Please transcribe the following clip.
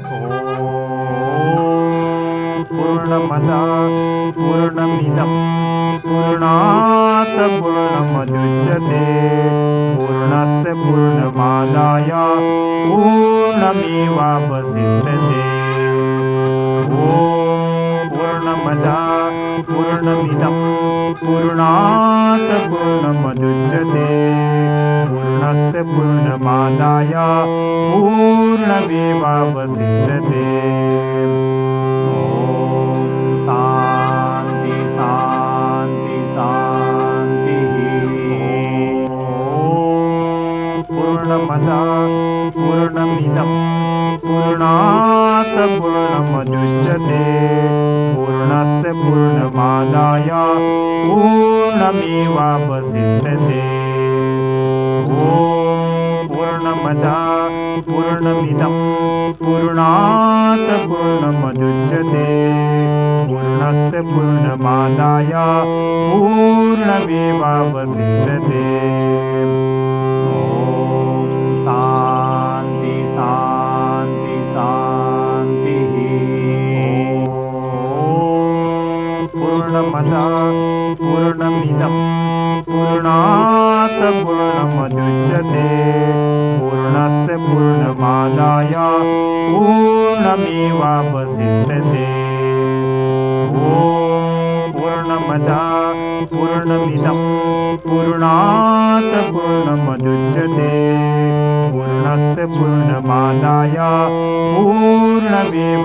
ॐ पूर्णमदा पूर्णमिदं पूर्णात् पूर्णमुदच्यते पूर्णस्य पूर्णमादाय पूर्णमेवावशिष्यते। ॐ पूर्णमदा पूर्णमिदं पूर्णात् पूर्णमुदच्यते पूर्णस्य पूर्णमादाय पूर्णमेवावशिष्यते। ॐ शान्ति शान्ति शान्तिः। ॐ पूर्णमदा पूर्णमिदं पूर्णात् पूर्णमुदच्यते पूर्णस्य पूर्णमादाय पूर्णमेवावशिष्यते। ॐ पूर्णमदा पूर्णमिदं पूर्णात् पूर्णमुदच्यते पूर्णस्य पूर्णमादाय पूर्णमेवावशिष्यते। ॐ शान्ति शान्ति शान्तिः। ॐ पूर्णमदा पूर्णमिदं पूर्णात् पूर्णमुदच्यते पूर्णस्य पूर्णमादाय पूर्णमेवावशिष्यते। ॐ पूर्णमदा पूर्णमिदं पूर्णात् पूर्णमुदच्यते पूर्णस्य पूर्णमादाय पूर्णमेवावशिष्यते।